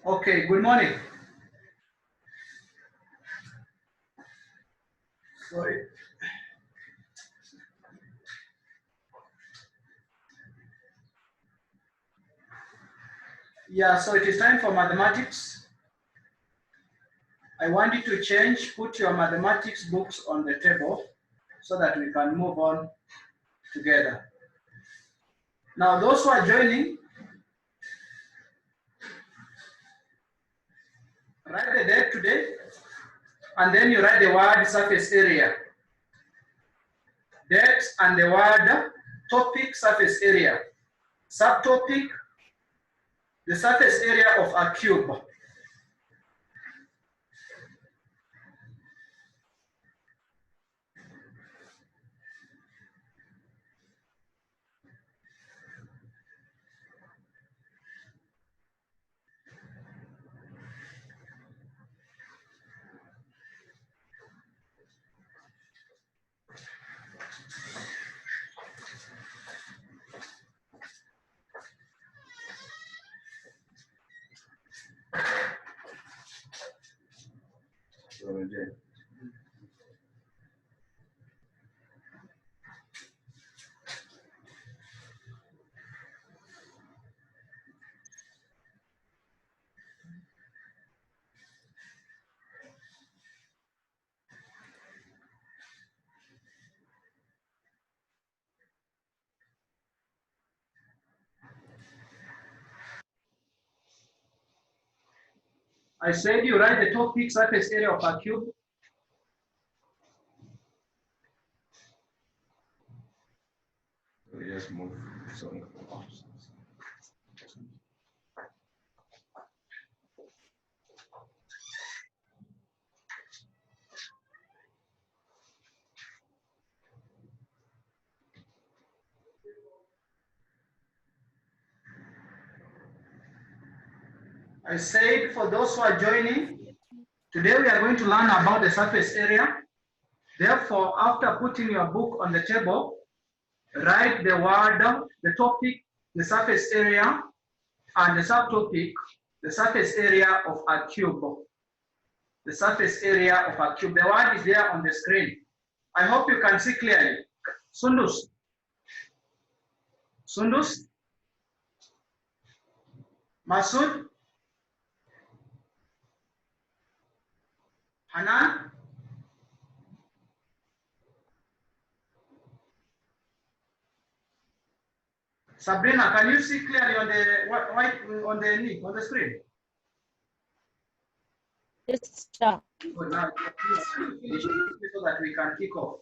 Okay, good morning. Sorry. Yeah, so it is time for mathematics. I want you to put your mathematics books on the table so that we can move on together. Now, those who are joining, write the date today, and then you write the word surface area. Date and the word topic surface area. Subtopic, the surface area of a cube. I said you write the topic surface area of a cube. We just move some. I said for those who are joining, today we are going to learn about the surface area. Therefore, after putting your book on the table, write the word, the topic, the surface area, and the subtopic, the surface area of a cube. The surface area of a cube. The word is there on the screen. I hope you can see clearly. Sundus. Sundus. Masud. Hanan. Sabrina, can you see clearly on the screen? Yes, sir. Good. Now, please finish it so that we can kick off.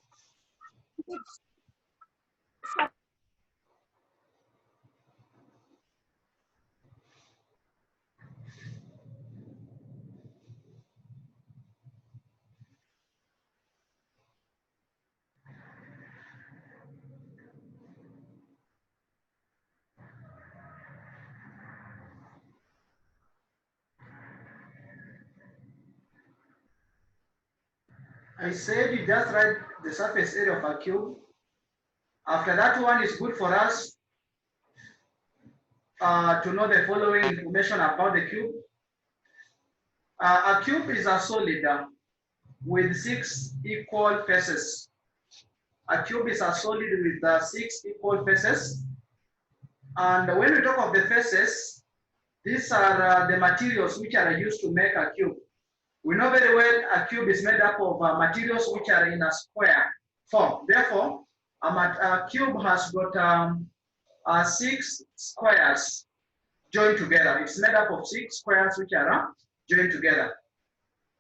I said you just write the surface area of a cube. After that one is good for us to know the following information about the cube. A cube is a solid with 6 equal faces. A cube is a solid with 6 equal faces. And when we talk of the faces, these are the materials which are used to make a cube. We know very well a cube is made up of materials which are in a square form. Therefore, a cube has got 6 squares joined together. It's made up of 6 squares which are joined together.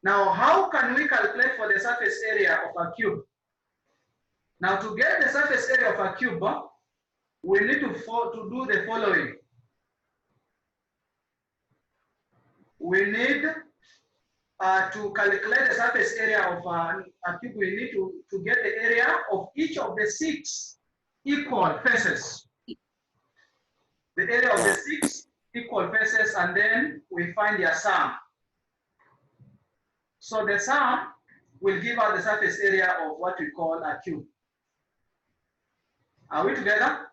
Now, how can we calculate for the surface area of a cube? Now, to get the surface area of a cube, we need to do the following. We need to calculate the surface area of a cube. We need to get the area of each of the 6 equal faces. The area of the 6 equal faces, and then we find their sum. So the sum will give us the surface area of what we call a cube. Are we together?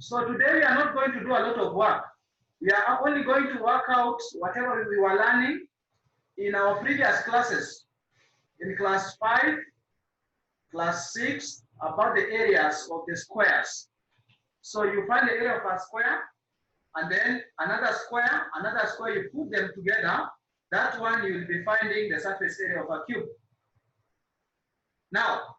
So today we are not going to do a lot of work. We are only going to work out whatever we were learning in our previous classes, in class 5, class 6, about the areas of the squares. So you find the area of a square, and then another square, you put them together. That one you will be finding the surface area of a cube. Now,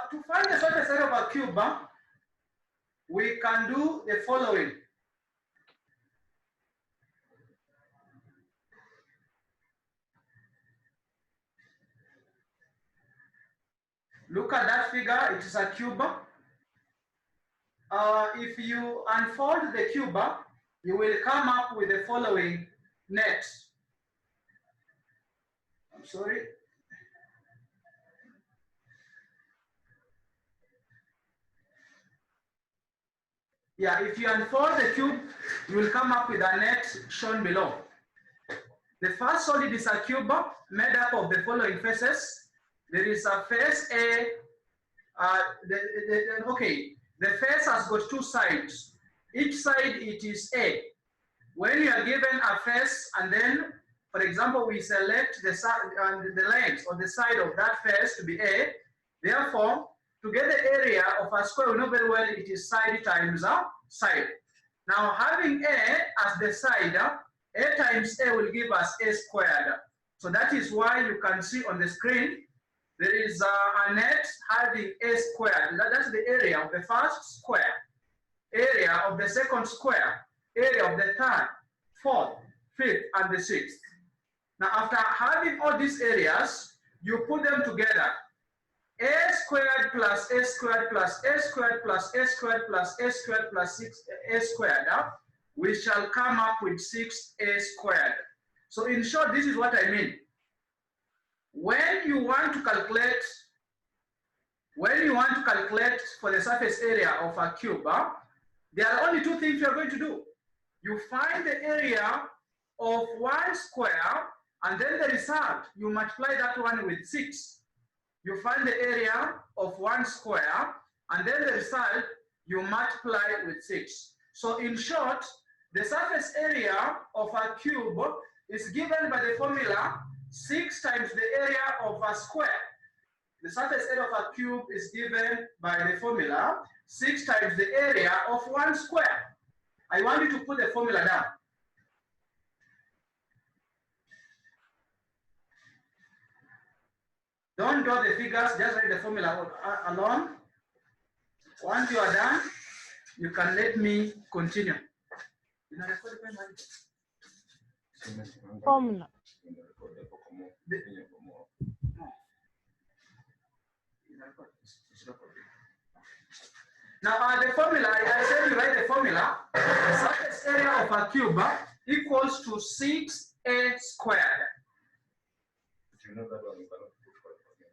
to find the surface area of a cube, we can do the following. Look at that figure, it is a cube. If you unfold the cube, you will come up with the following net. I'm sorry. Yeah, if you unfold the cube, you will come up with a net shown below. The first solid is a cube made up of the following faces. There is a face A. The face has got two sides. Each side it is A. When you are given a face, and then, for example, we select the length or the side of that face to be A. Therefore, to get the area of a square, we know very well it is side times side. Now, having A as the side, A times A will give us A squared. So that is why you can see on the screen, there is a net having A squared. That's the area of the first square, area of the second square, area of the third, fourth, fifth, and the sixth. Now, after having all these areas, you put them together. A squared plus A squared plus A squared plus A squared plus A squared plus 6A squared, we shall come up with 6A squared. So in short, this is what I mean. When you want to calculate for the surface area of a cube, there are only two things you are going to do. You find the area of one square, and then the result, you multiply that one with 6. You find the area of one square, and then the result, you multiply with 6. So in short, the surface area of a cube is given by the formula 6 times the area of a square. The surface area of a cube is given by the formula 6 times the area of one square. I want you to put the formula down. Don't draw the figures, just write the formula alone. Once you are done, you can let me continue. Formula. Now, the formula, I said you write the formula. The surface area of a cube equals to 6A squared. Do you know that one? You cannot put for it again.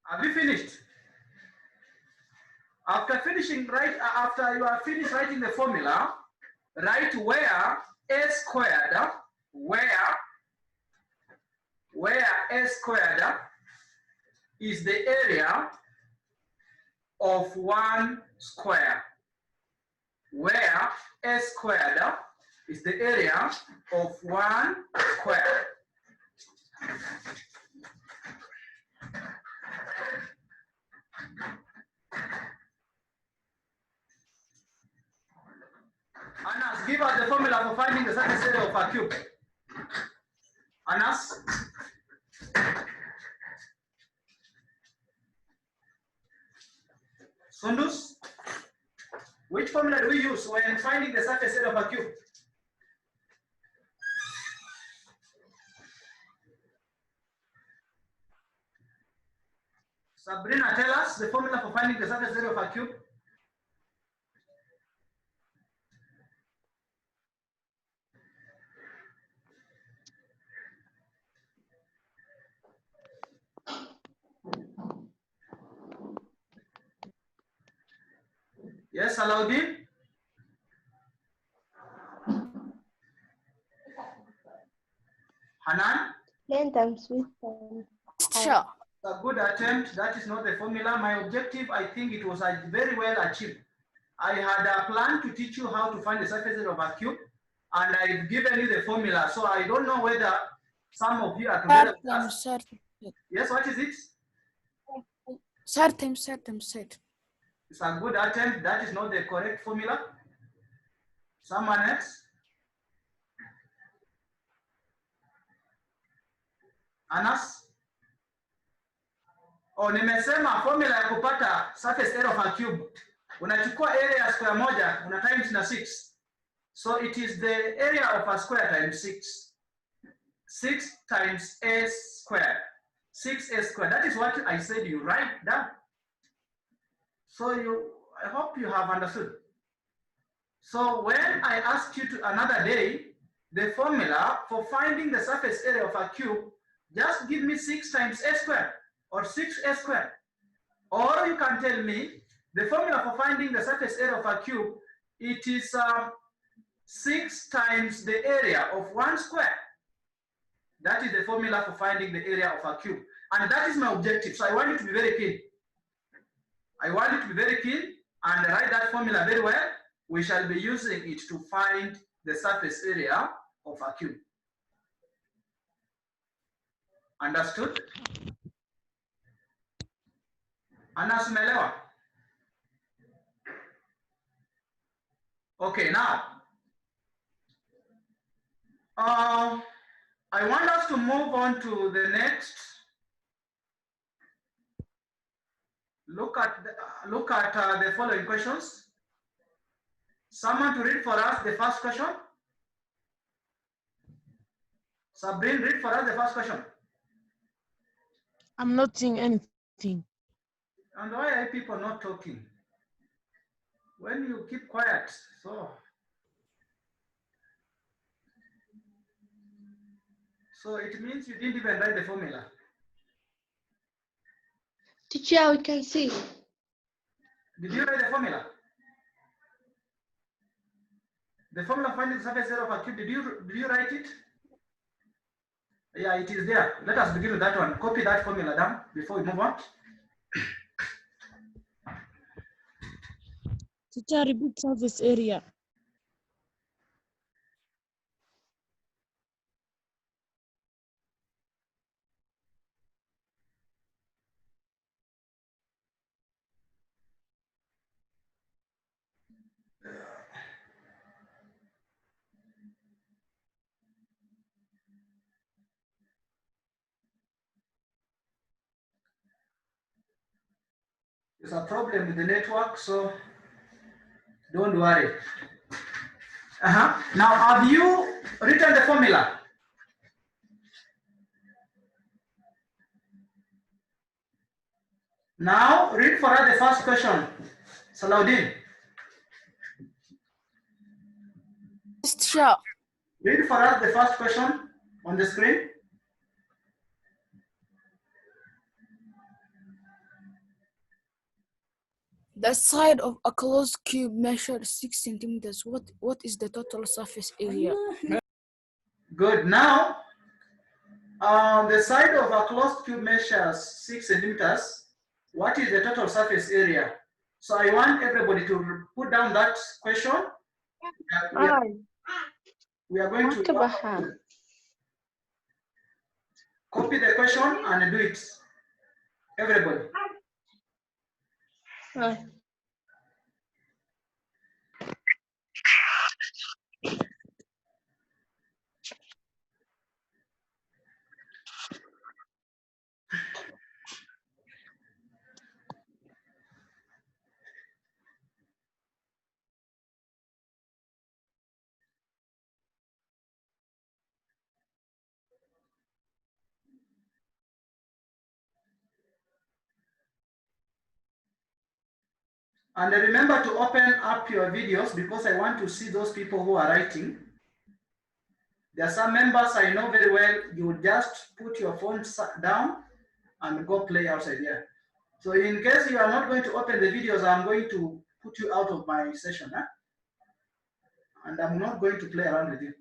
Have you finished? After you are finished writing the formula, write where A squared, where A squared is the area of one square. Where A squared is the area of one square. Anas, give us the formula for finding the surface area of a cube. Anas? Sundus? Which formula do we use when finding the surface area of a cube? Sabrina, tell us the formula for finding the surface area of a cube. Yes, Alaudin? Hanan? Length times width times height. Sure. A good attempt. That is not the formula. My objective, I think it was very well achieved. I had a plan to teach you how to find the surface area of a cube, and I've given you the formula. So I don't know whether some of you are together with us. Yes, what is it? Certain. It's a good attempt. That is not the correct formula. Someone else? Anas? Oh, nimesema formula ya kupata surface area of a cube. Unachukua area ya square moja, una times na 6. So it is the area of a square times 6. 6 times a square. 6a square. That is what I said you write down. So I hope you have understood. So when I asked you to another day, the formula for finding the surface area of a cube, just give me 6 times a square or 6a square. Or you can tell me the formula for finding the surface area of a cube, it is 6 times the area of 1 square. That is the formula for finding the area of a cube. And that is my objective. So I want you to be very keen. I want you to be very keen and write that formula very well. We shall be using it to find the surface area of a cube. Understood? Anas, umeelewa? Okay, now I want us to move on to the next. Look at the following questions. Someone to read for us the first question. Sabrine, read for us the first question. I'm not seeing anything. And why are people not talking? When you keep quiet, so it means you didn't even write the formula. Teacher, we can see. Did you write the formula? The formula finding the surface area of a cube, did you write it? Yeah, it is there. Let us begin with that one. Copy that formula down before we move on. Teacher, repeat surface area. There's a problem with the network, so don't worry. Now, have you written the formula? Now, read for us the first question. Salaudin. Sure. Read for us the first question on the screen. The side of a closed cube measures 6 centimeters. What is the total surface area? Good. Now, the side of a closed cube measures 6 centimeters. What is the total surface area? So I want everybody to put down that question. We are going to copy the question and do it. Everybody. And remember to open up your videos because I want to see those people who are writing. There are some members I know very well, you just put your phone down and go play outside here. So in case you are not going to open the videos, I'm going to put you out of my session. Huh? And I'm not going to play around with you.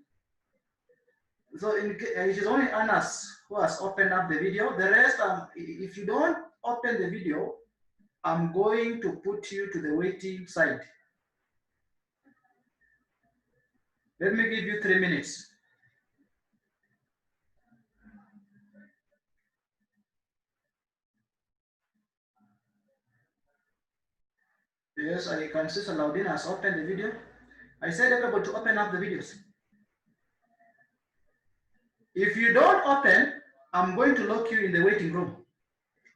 So it is only Anas who has opened up the video. The rest, if you don't open the video, I'm going to put you to the waiting side. Let me give you 3 minutes. Yes, I can see Salaudin has opened the video. I said everybody to open up the videos. If you don't open, I'm going to lock you in the waiting room.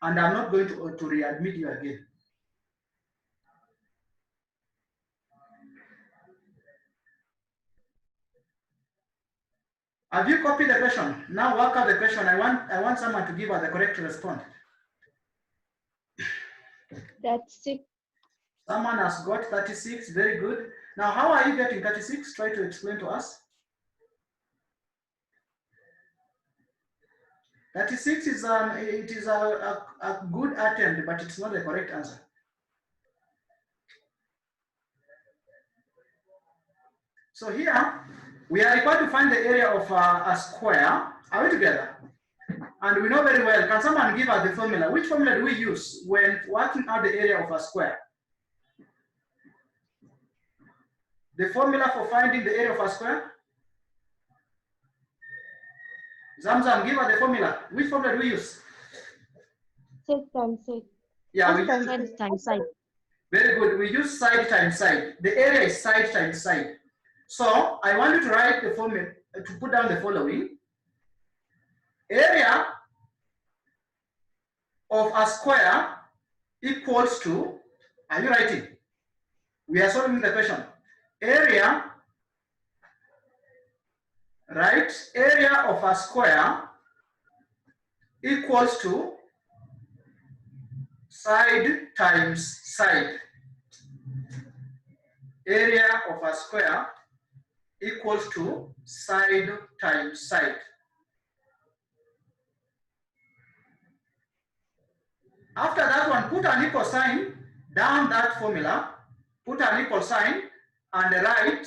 And I'm not going to readmit you again. Have you copied the question? Now work out the question. I want someone to give us the correct response. That's 6. Someone has got 36. Very good. Now, how are you getting 36? Try to explain to us. 36 is it is a good attempt, but it's not the correct answer. So here we are required to find the area of a square. Are we together? And we know very well. Can someone give us the formula? Which formula do we use when working out the area of a square? The formula for finding the area of a square? Zamzam, give us the formula. Which formula do we use? 6 times 6. Yeah, we Times use, side times side. very good. We use side times side. The area is side times side. So I want you to write the formula, to put down the following. Area of a square equals to, are you writing? We are solving the question. Area, right? Area of a square equals to side times side. Area of a square equals to side times side. After that one, put an equal sign down that formula, put an equal sign and write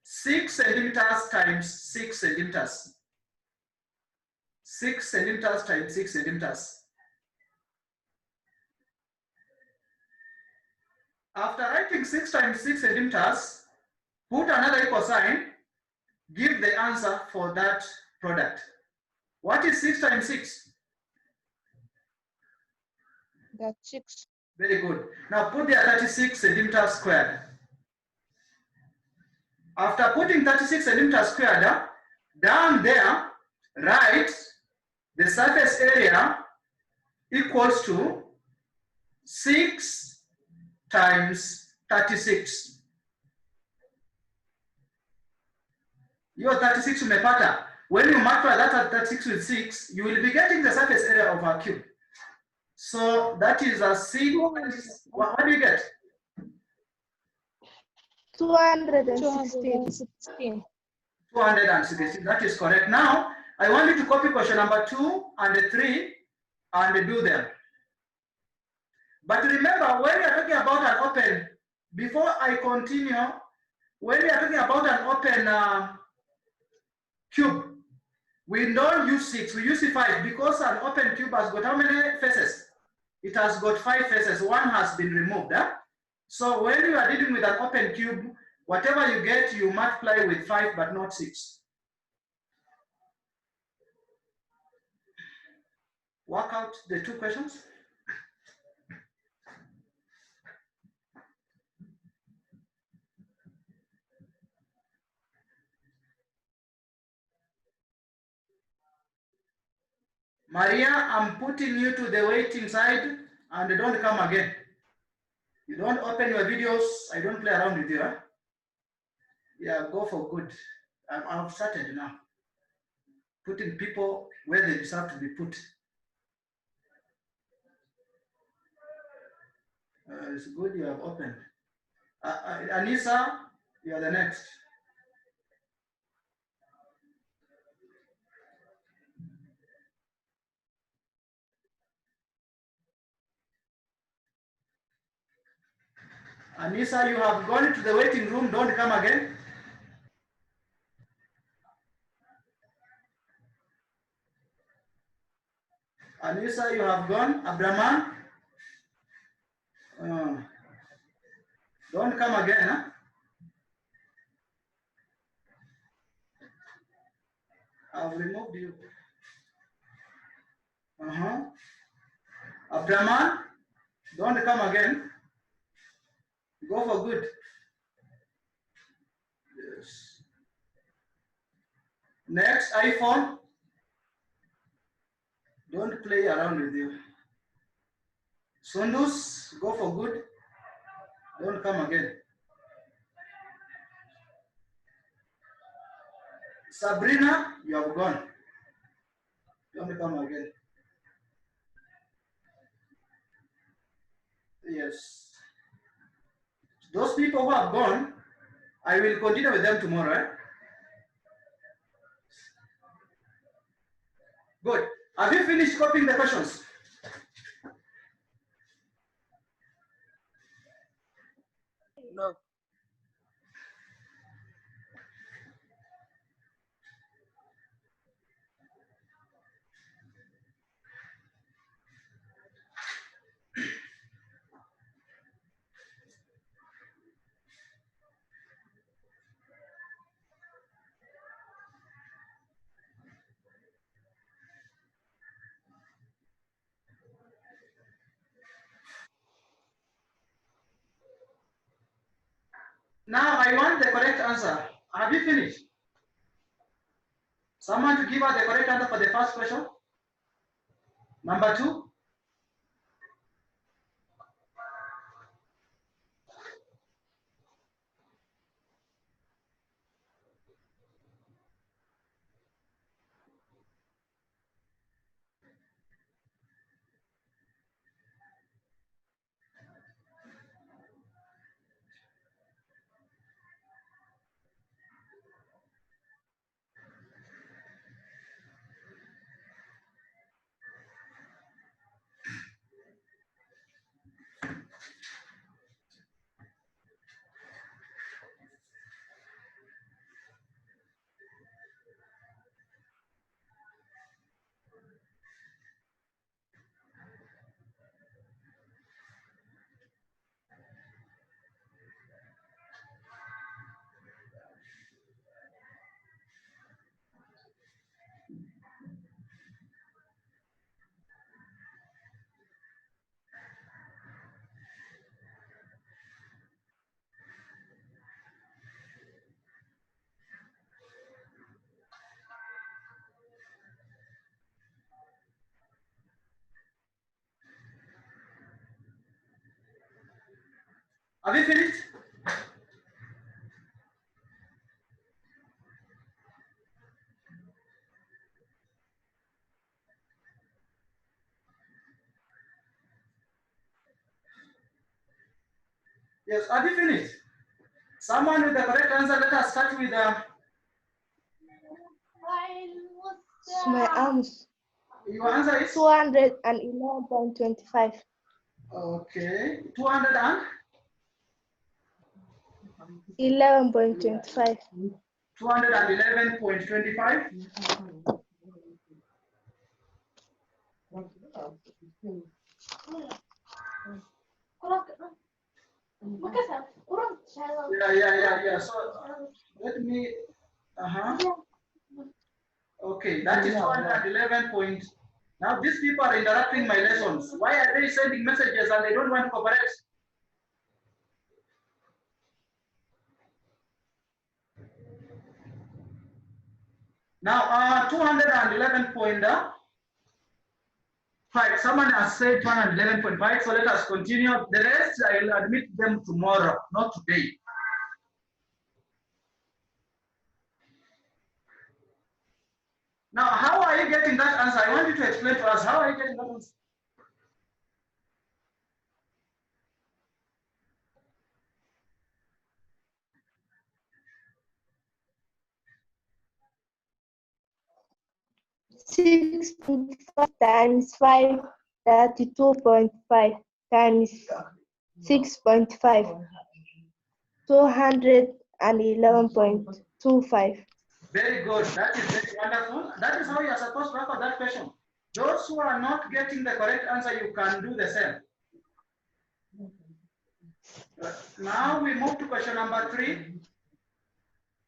6 centimeters times 6 centimeters. 6 centimeters times 6 centimeters. After writing 6 times 6 centimeters, put another equal sign, give the answer for that product. What is 6 times 6? That's 6. Very good. Now put there 36 centimeters squared. After putting 36 centimeters squared, down there, write the surface area equals to 6 times 36. Your 36 umepata. When you multiply that 36 with 6, you will be getting the surface area of our cube. So that is a 6. What do you get? 216. 216. That is correct. Now, I want you to copy question number 2 and 3 and do them. But remember, when we are talking about an open, before I continue, when we are talking about an open cube, we don't use 6, we use 5 because an open cube has got how many faces? It has got 5 faces. One has been removed. Huh? So when you are dealing with an open cube, whatever you get, you multiply with 5, but not 6. Work out the 2 questions. Maria, I'm putting you to the waiting side and don't come again. You don't open your videos. I don't play around with you. Huh? Yeah, go for good. I've started now. Putting people where they deserve to be put. It's good you have opened. Anissa, you are the next. Anissa, you have gone to the waiting room. Don't come again. Anissa, you have gone. Abdraman, don't come again. Huh? I've removed you. Abdraman, don't come again. Go for good. Yes. Next, iPhone. Don't play around with you. Sundus, go for good. Don't come again. Sabrina, you have gone. Don't come again. Yes. Those people who have gone, I will continue with them tomorrow. Eh? Good. Have you finished copying the questions? No. Now I want the correct answer. Have you finished? Someone to give us the correct answer for the first question. Number 2. Have you finished? Yes, have you finished? Someone with the correct answer, let us start with My arms. your answer is 211.25. okay. 200 and 11.25. 211.25. Yeah. So let me. Okay, that is 211 point. Now these people are interrupting my lessons. Why are they sending messages and they don't want to cooperate? Now 211.5. Someone has said 211.5. So let us continue. The rest I will admit them tomorrow, not today. Now, how are you getting that answer? I want you to explain to us. How are you getting that answer? 6.5 times 5, 32.5 times 6.5, 211.25. Very good. That is very wonderful. That is how you are supposed to answer that question. Those who are not getting the correct answer, you can do the same. Now we move to question number 3.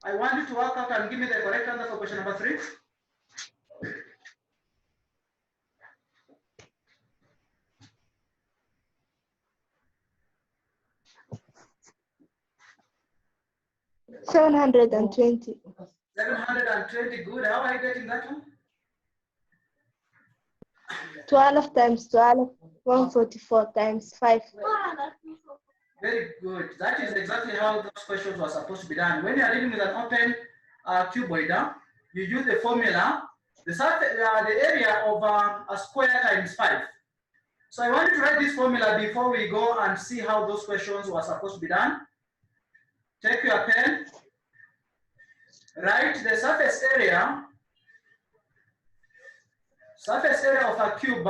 I want you to work out and give me the correct answer for question number 3. $720. 720. Good. How are you getting that one? 12 times 12, 144 times 5. Very good. That is exactly how those questions were supposed to be done. When you are dealing with an open cuboid, you use the formula, the area of a square times 5. So I want you to write this formula before we go and see how those questions were supposed to be done. Take your pen, write the surface area of a cube,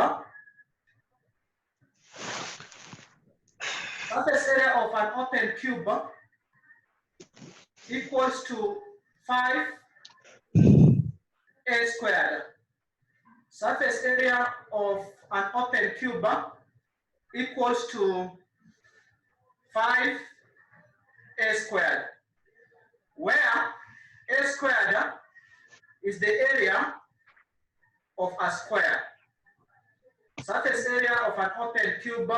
surface area of an open cube equals to 5a squared. Surface area of an open cube equals to 5a squared, where a squared is the area of a square. Surface area of an open cube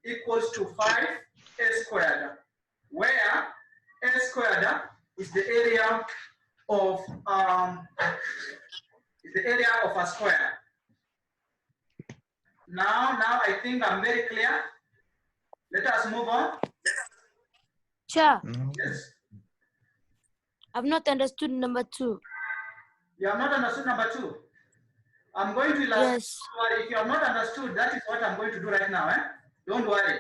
equals to 5a squared, where a squared is the area of a square. Now I think I'm very clear. Let us move on. Chair, Yes. I've not understood number 2. You have not understood number 2. I'm going to illustrate. Yes. If you have not understood, that is what I'm going to do right now. Don't worry.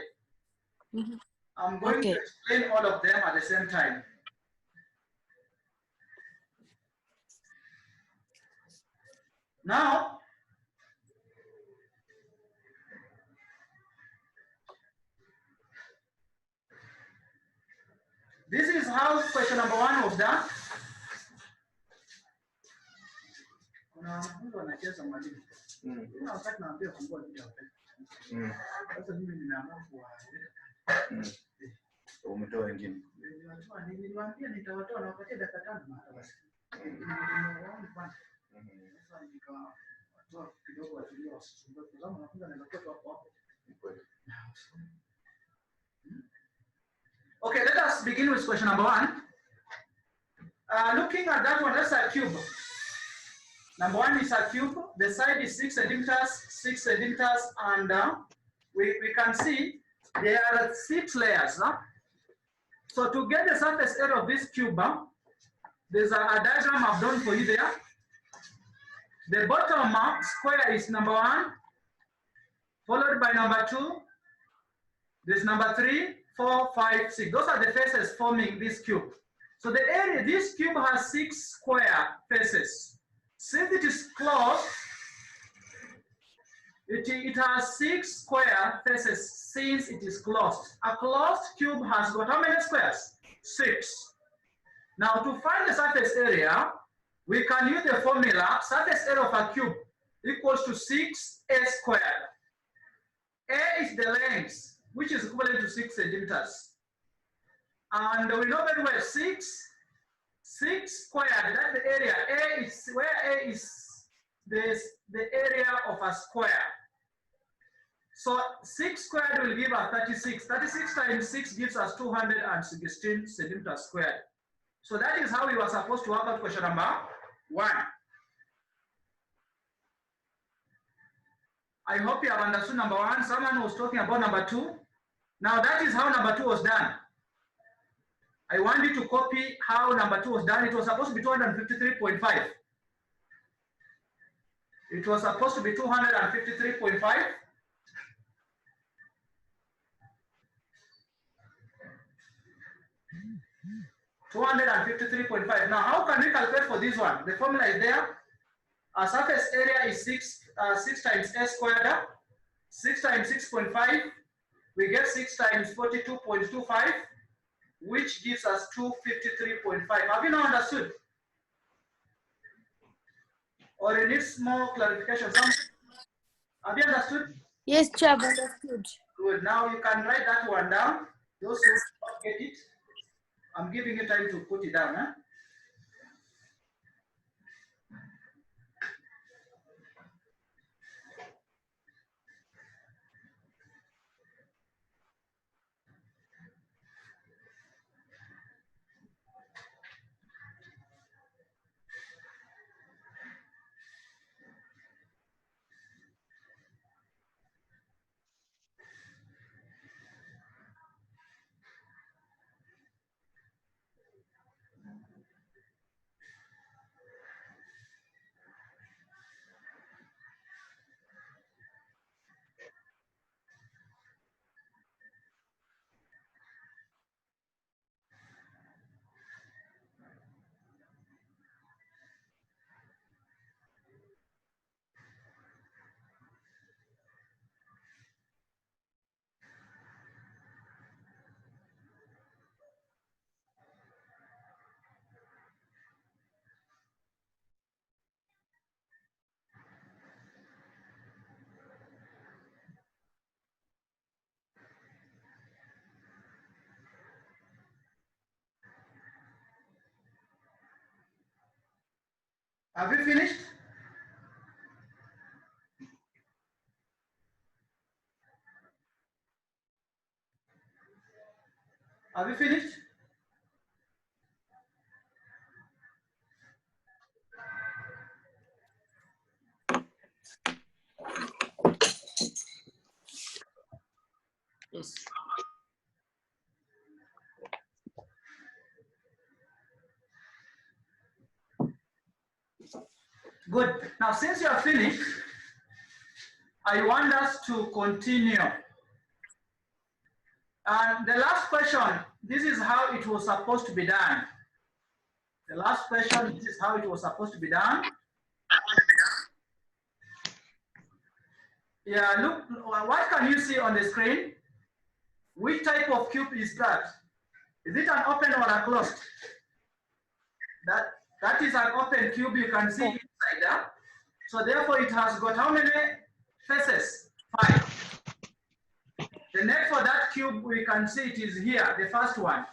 Mhm. I'm going to explain all of them at the same time. Now, this is how question number 1 was done. Umetoa wengine. Okay, let us begin with question number 1. Looking at that one, that's a cube. Number 1 is a cube. The side is 6 centimeters, and we can see there are 6 layers. So to get the surface area of this cube, there's a diagram I've done for you there. The bottom square is number 1, followed by number 2. There's number 3, 4, 5, 6. Those are the faces forming this cube. So the area, this cube has 6 square faces. Since it is closed, it has 6 square faces since it is closed. A closed cube has got how many squares? 6. Now to find the surface area, we can use the formula surface area of a cube equals to 6a squared. A is the length, which is equivalent to 6 centimeters. And we know very well 6 squared, that's the area. A is where A is the area of a square. So 6 squared will give us 36. 36 times 6 gives us 216 centimeters squared. So that is how we were supposed to work out question number 1. I hope you have understood number 1. Someone was talking about number 2. Now that is how number 2 was done. I want you to copy how number 2 was done. It was supposed to be 253.5. It was supposed to be 253.5. $253.5. Now, how can we calculate for this one? The formula is there. Our surface area is 6 times a squared, 6 times 6.5, we get 6 times 42.25, which gives us 253.5. Have you now understood? Or you need more clarification? Have you understood? Yes, teacher, I've understood. Good. Now you can write that one down. Those who don't get it, I'm giving you time to put it down. Huh? Have you finished? Have you finished? Yes. Good. Now, since you are finished, I want us to continue. And the last question, this is how it was supposed to be done. The last question, this is how it was supposed to be done. Yeah, look, what can you see on the screen? Which type of cube is that? Is it an open or a closed? That is an open cube, you can see inside that. So therefore it has got how many faces? 5. The next for that cube, we can see it is here, the first one.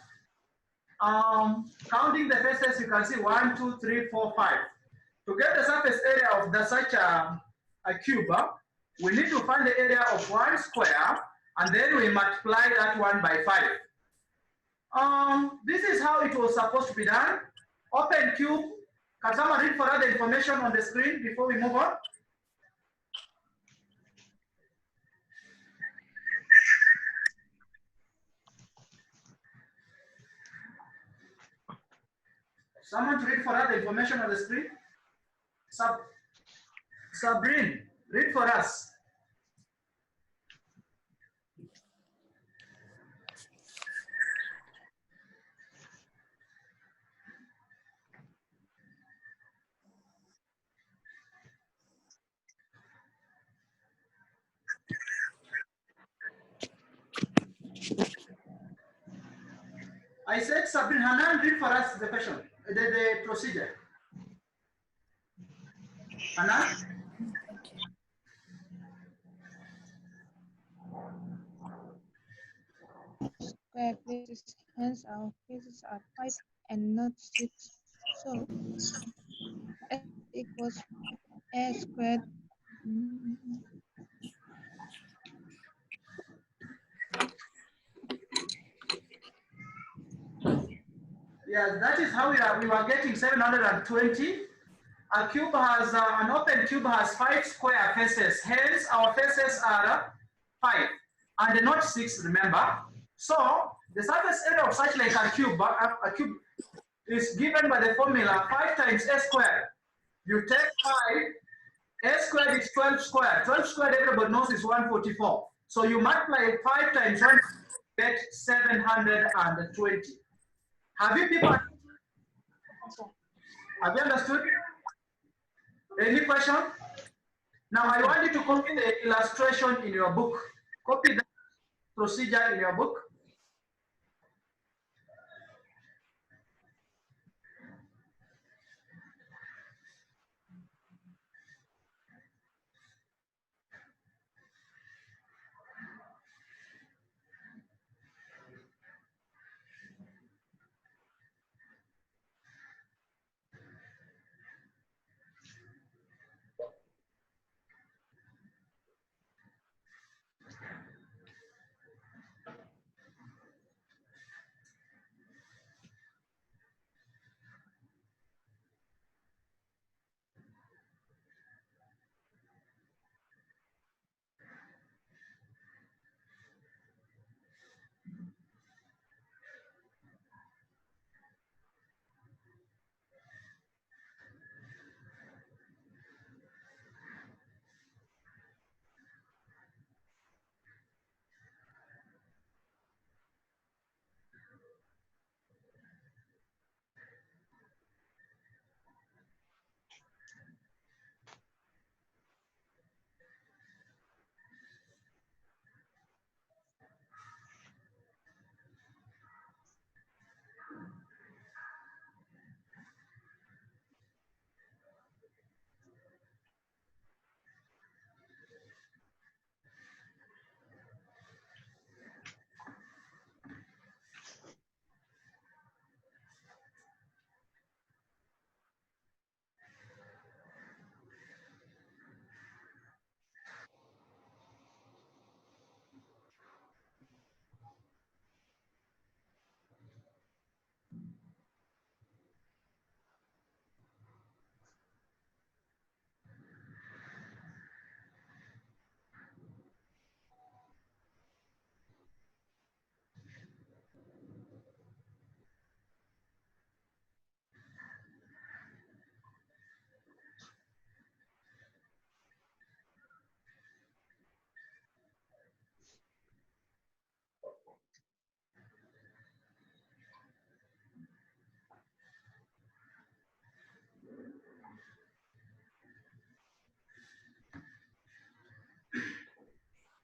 Counting the faces, you can see 1, 2, 3, 4, 5. To get the surface area of such a cube, we need to find the area of 1 square, and then we multiply that one by 5. This is how it was supposed to be done. Open cube. Can someone read for other information on the screen before we move on? Someone to read for other information on the screen? Sabrine, read for us. I said Sabrine, Hanan, read for us the question, the procedure. Hanan? Square places, hence our cases are 5 and not 6. So S equals A squared. Yeah, that is how we were getting 720. A cube has, an open cube has 5 square faces. Hence, our faces are 5 and not 6, remember. So, the surface area of such like a cube is given by the formula 5 times a squared. You take 5, a squared is 12 squared. 12 squared, everybody knows, is 144. So, you multiply 5 times 1, get 720. Have you people? Have you understood? Any question? Now I want you to copy the illustration in your book. Copy the procedure in your book.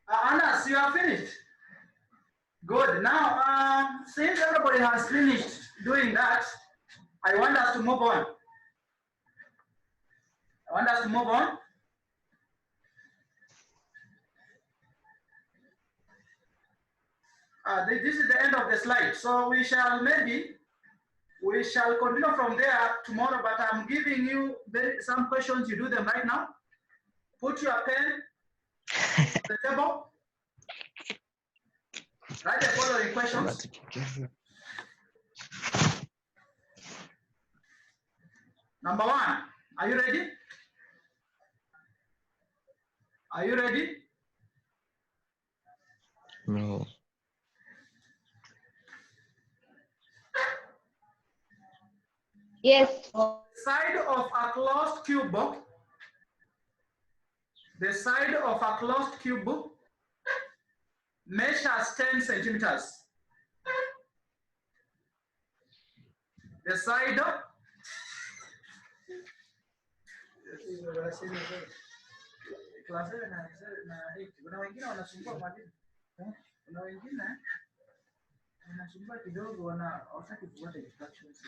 Anas, you are finished. Good. Now, since everybody has finished doing that, I want us to move on. I want us to move on. This is the end of the slide. So we shall continue from there tomorrow, but I'm giving you some questions. You do them right now. Put your pen on the table. Write the following questions. Number one, are you ready? Are you ready? No. Yes. The side of a closed cube book. The side of a closed cube book measures 10 centimeters. The side of wanasumbua kidogo hawataki kufuata instructions.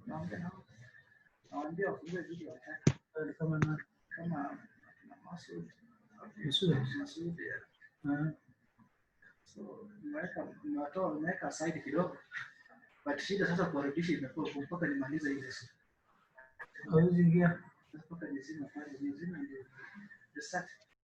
Naongea nao. Nawaambia wafungue video wataka. Kama Masud. Masud. So nimeweka side kidogo. But shida sasa kurudisha imekuwa mpaka nimalize ile siku. Hawezi ingia. Mpaka nizima pale ndio the start.